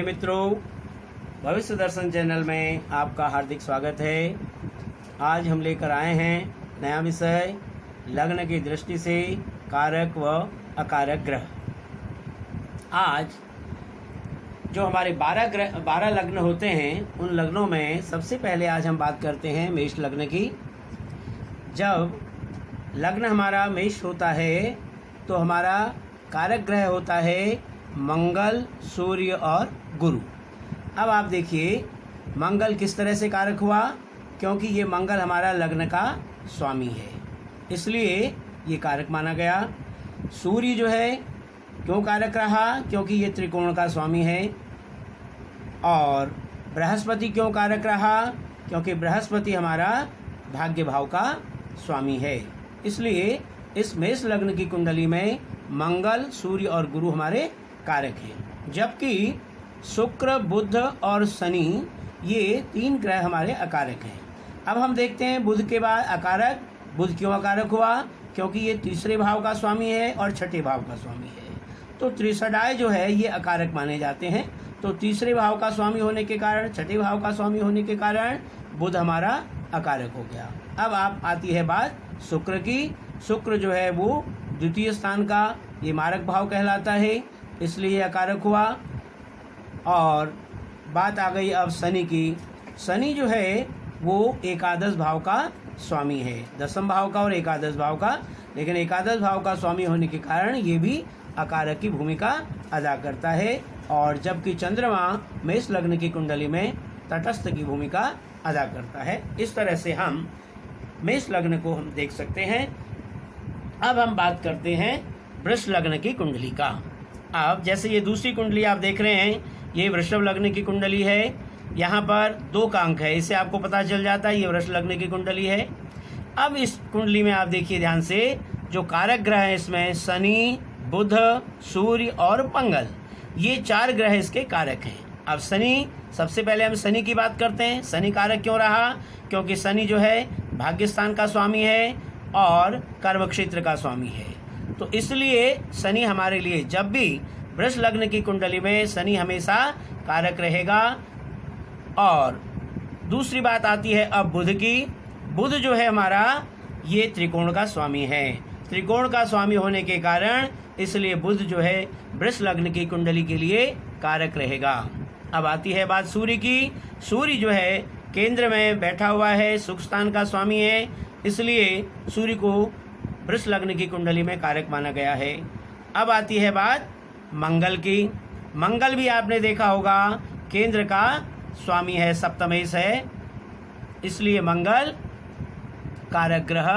मित्रों, भविष्य दर्शन चैनल में आपका हार्दिक स्वागत है। आज हम लेकर आए हैं नया विषय, लग्न की दृष्टि से कारक व अकारक ग्रह। आज जो हमारे 12 लग्न होते हैं, उन लग्नों में सबसे पहले आज हम बात करते हैं मेष लग्न की। जब लग्न हमारा मेष होता है तो हमारा कारक ग्रह होता है मंगल, सूर्य और गुरु। अब आप देखिए मंगल किस तरह से कारक हुआ, क्योंकि ये मंगल हमारा लग्न का स्वामी है, इसलिए ये कारक माना गया। सूर्य जो है क्यों कारक रहा, क्योंकि ये त्रिकोण का स्वामी है। और बृहस्पति क्यों कारक रहा, क्योंकि बृहस्पति हमारा भाग्य भाव का स्वामी है। इसलिए इस मेष लग्न की कुंडली में मंगल, सूर्य और गुरु हमारे कारक हैं, जबकि शुक्र, बुध और शनि ये 3 ग्रह हमारे अकारक हैं। अब हम देखते हैं बुध के बाद अकारक। बुध क्यों अकारक हुआ, क्योंकि ये तीसरे भाव का स्वामी है और छठे भाव का स्वामी है। तो त्रिसडाय जो है ये अकारक माने जाते हैं। तो तीसरे भाव का स्वामी होने के कारण, छठे भाव का स्वामी होने के कारण बुध हमारा अकारक हो गया। अब आप आती है बात शुक्र की। शुक्र जो है वो द्वितीय स्थान का ये मारक भाव कहलाता है, इसलिए अकारक हुआ। और बात आ गई अब शनि की। शनि जो है वो एकादश भाव का स्वामी है, दसम भाव का और एकादश भाव का। लेकिन एकादश भाव का स्वामी होने के कारण ये भी अकारक की भूमिका अदा करता है। और जबकि चंद्रमा मेष लग्न की कुंडली में तटस्थ की भूमिका अदा करता है। इस तरह से हम मेष लग्न को हम देख सकते हैं। अब हम बात करते हैं वृष लग्न की कुंडली का। अब जैसे ये दूसरी कुंडली आप देख रहे हैं, ये वृषभ लग्न की कुंडली है। यहाँ पर 2 का अंक है, इससे आपको पता चल जाता है ये वृष लग्न की कुंडली है। अब इस कुंडली में आप देखिए ध्यान से, जो कारक ग्रह है इसमें शनि, बुध, सूर्य और मंगल, ये 4 ग्रह इसके कारक हैं। अब शनि, सबसे पहले हम शनि की बात करते हैं। शनि कारक क्यों रहा, क्योंकि शनि जो है भाग्य स्थान का स्वामी है और कर्म क्षेत्र का स्वामी है। तो इसलिए शनि हमारे लिए, जब भी वृष लग्न की कुंडली में शनि हमेशा कारक रहेगा। और दूसरी बात आती है अब बुध की। बुध जो है हमारा ये त्रिकोण का स्वामी है। त्रिकोण का स्वामी होने के कारण इसलिए बुध जो है वृष लग्न की कुंडली के लिए कारक रहेगा। अब आती है बात सूर्य की। सूर्य जो है केंद्र में बैठा हुआ है, सुख स्थान का स्वामी है, इसलिए सूर्य को वृष लग्न की कुंडली में कारक माना गया है। अब आती है बात मंगल की। मंगल भी आपने देखा होगा केंद्र का स्वामी है, सप्तमेश है, इसलिए मंगल कारक ग्रह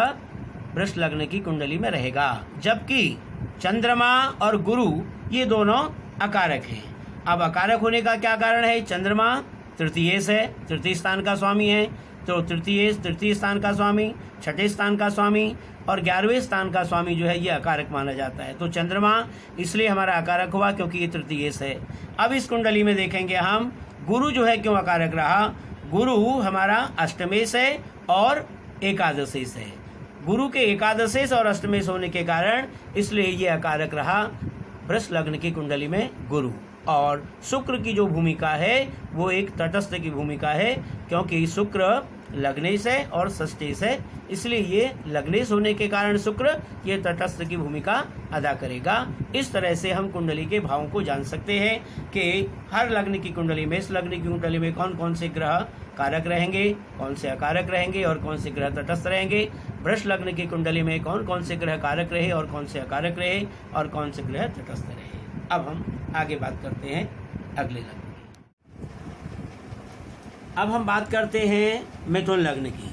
वृष लग्न की कुंडली में रहेगा। जबकि चंद्रमा और गुरु ये दोनों अकारक हैं। अब अकारक होने का क्या कारण है, चंद्रमा तृतीयेश है, तृतीय स्थान का स्वामी है। तो तृतीय स्थान का स्वामी, छठे स्थान का स्वामी और 11वें स्थान का स्वामी जो है ये अकारक माना जाता है। तो चंद्रमा इसलिए हमारा अकारक हुआ क्योंकि ये तृतीयेश है। अब इस कुंडली में देखेंगे हम गुरु जो है क्यों अकारक रहा। गुरु हमारा अष्टमेश है और एकादशेश है। गुरु के एकादशेश और अष्टमेश होने के कारण इसलिए ये अकारक रहा वृष लग्न की कुंडली में गुरु। और शुक्र की जो भूमिका है वो एक तटस्थ की भूमिका है, क्योंकि शुक्र लग्नेश है और षष्ठेश है, इसलिए ये लग्नेश होने के कारण शुक्र ये तटस्थ की भूमिका अदा करेगा। इस तरह से हम कुंडली के भावों को जान सकते हैं कि हर लग्न की कुंडली में, इस लग्न की कुंडली में कौन कौन से ग्रह कारक रहेंगे, कौन से अकारक रहेंगे और कौन से ग्रह तटस्थ रहेंगे। वृष लग्न की कुंडली में कौन कौन से ग्रह कारक रहे और कौन से अकारक रहे और कौन से ग्रह तटस्थ रहे। अब हम आगे बात करते हैं अगले लग्न की। अब हम बात करते हैं मिथुन लग्न की।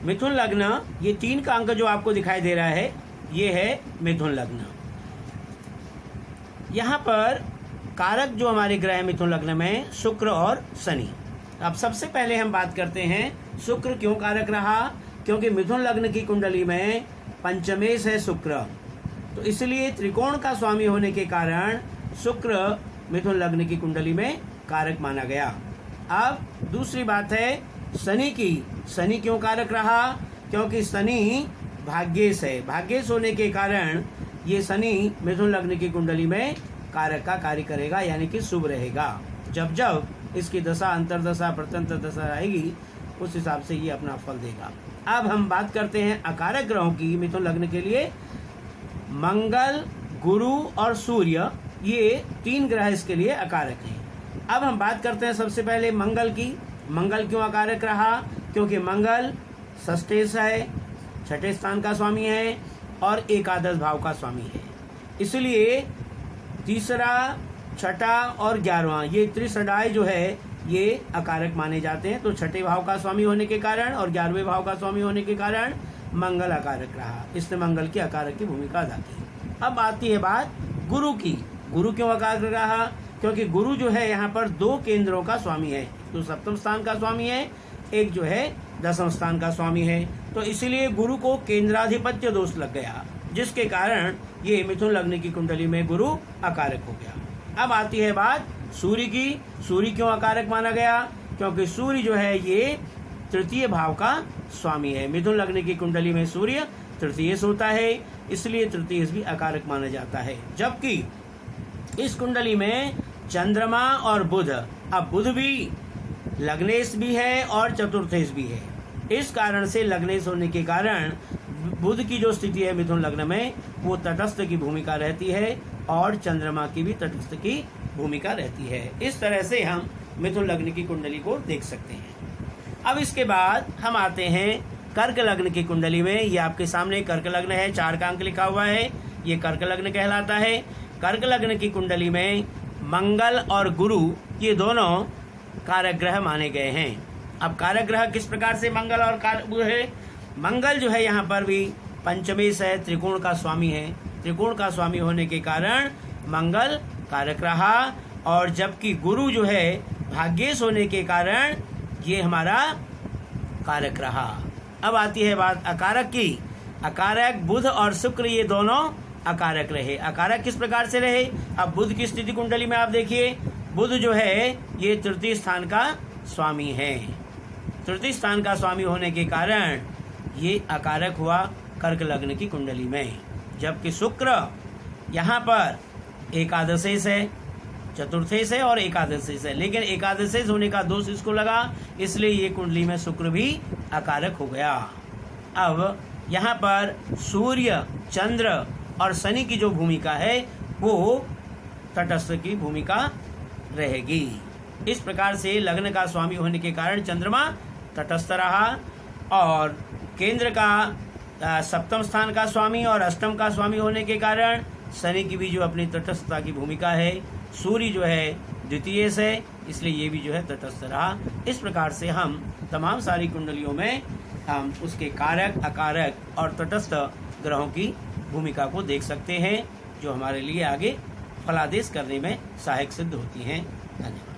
मिथुन लग्न, ये 3 का अंक जो आपको दिखाई दे रहा है ये है मिथुन लग्न। यहाँ पर कारक जो हमारे ग्रह है मिथुन लग्न में शुक्र और शनि। अब सबसे पहले हम बात करते हैं शुक्र क्यों कारक रहा, क्योंकि मिथुन लग्न की कुंडली में पंचमेश है शुक्र, तो इसलिए त्रिकोण का स्वामी होने के कारण शुक्र मिथुन लग्न की कुंडली में कारक माना गया। अब दूसरी बात है शनि की। शनि क्यों कारक रहा, क्योंकि शनि भाग्येश है। भाग्येश होने के कारण ये शनि मिथुन लग्न की कुंडली में कारक का कार्य करेगा, यानी कि शुभ रहेगा। जब जब इसकी दशा अंतरदशा प्रत्यंतर दशा आएगी उस हिसाब से ये अपना फल देगा। अब हम बात करते हैं अकारक ग्रहों की मिथुन लग्न के लिए। मंगल, गुरु और सूर्य, ये 3 ग्रह इसके लिए अकारक हैं। अब हम बात करते हैं सबसे पहले मंगल की। मंगल क्यों अकारक रहा? क्योंकि मंगल षष्ठेश है, छठे स्थान का स्वामी है और एकादश भाव का स्वामी है, इसलिए तीसरा, छठा और 11वां ये त्रिषडाय जो है ये अकारक माने जाते हैं। तो छठे भाव का स्वामी होने के कारण और 11वें भाव का स्वामी होने के कारण मंगल अकारक रहा। इसने मंगल की अकारक की भूमिका अदा की। अब आती है बात गुरु की। गुरु क्यों अकारक रहा? क्योंकि गुरु जो है यहाँ पर 2 केंद्रों का स्वामी है। तो सप्तम स्थान का स्वामी है, एक जो है 10वें स्थान का स्वामी है। तो इसलिए गुरु को केंद्राधिपत्य दोष लग गया, जिसके कारण ये मिथुन लग्न की कुंडली में गुरु अकारक हो गया। अब आती है बात सूर्य की। सूर्य क्यों अकारक माना गया? क्योंकि सूर्य जो है ये तृतीय भाव का स्वामी है। मिथुन लग्न की कुंडली में सूर्य तृतीयेश होता है, इसलिए तृतीयेश भी अकारक माना जाता है। जबकि इस कुंडली में चंद्रमा और बुध, अब बुध भी लग्नेश भी है और चतुर्थेश भी है। इस कारण से लग्नेश होने के कारण बुध की जो स्थिति है मिथुन लग्न में वो तटस्थ की भूमिका रहती है और चंद्रमा की भी तटस्थ की भूमिका रहती है। इस तरह से हम मिथुन लग्न की कुंडली को देख सकते हैं। अब इसके बाद हम आते हैं कर्क लग्न की कुंडली में। ये आपके सामने कर्क लग्न है, 4 का अंक लिखा हुआ है, ये कर्क लग्न कहलाता है। कर्क लग्न की कुंडली में मंगल और गुरु ये दोनों कारक ग्रह माने गए हैं। अब कारक ग्रह किस प्रकार से मंगल और कारक है? मंगल जो है यहाँ पर भी पंचमेश है, त्रिकोण का स्वामी है। त्रिकोण का स्वामी होने के कारण मंगल कारक रहा, और जबकि गुरु जो है भाग्येश होने के कारण ये हमारा कारक रहा। अब आती है बात अकारक की। अकारक बुध और शुक्र ये दोनों अकारक रहे। अकारक किस प्रकार से रहे? अब बुध की स्थिति कुंडली में आप देखिए, बुध जो है ये तृतीय स्थान का स्वामी है। तृतीय स्थान का स्वामी होने के कारण ये अकारक हुआ कर्क लग्न की कुंडली में। जबकि शुक्र यहाँ पर एकादशेश है, चतुर्थेश है और एकादशेश है, लेकिन एकादशेश होने का दोष इसको लगा, इसलिए ये कुंडली में शुक्र भी अकारक हो गया। अब यहाँ पर सूर्य, चंद्र और शनि की जो भूमिका है वो तटस्थ की भूमिका रहेगी। इस प्रकार से लग्न का स्वामी होने के कारण चंद्रमा तटस्थ रहा, और केंद्र का सप्तम स्थान का स्वामी और अष्टम का स्वामी होने के कारण शनि की भी जो अपनी तटस्थता की भूमिका है। सूर्य जो है द्वितीय से, इसलिए ये भी जो है तटस्थ रहा। इस प्रकार से हम तमाम सारी कुंडलियों में हम उसके कारक, अकारक और तटस्थ ग्रहों की भूमिका को देख सकते हैं, जो हमारे लिए आगे फलादेश करने में सहायक सिद्ध होती हैं। धन्यवाद।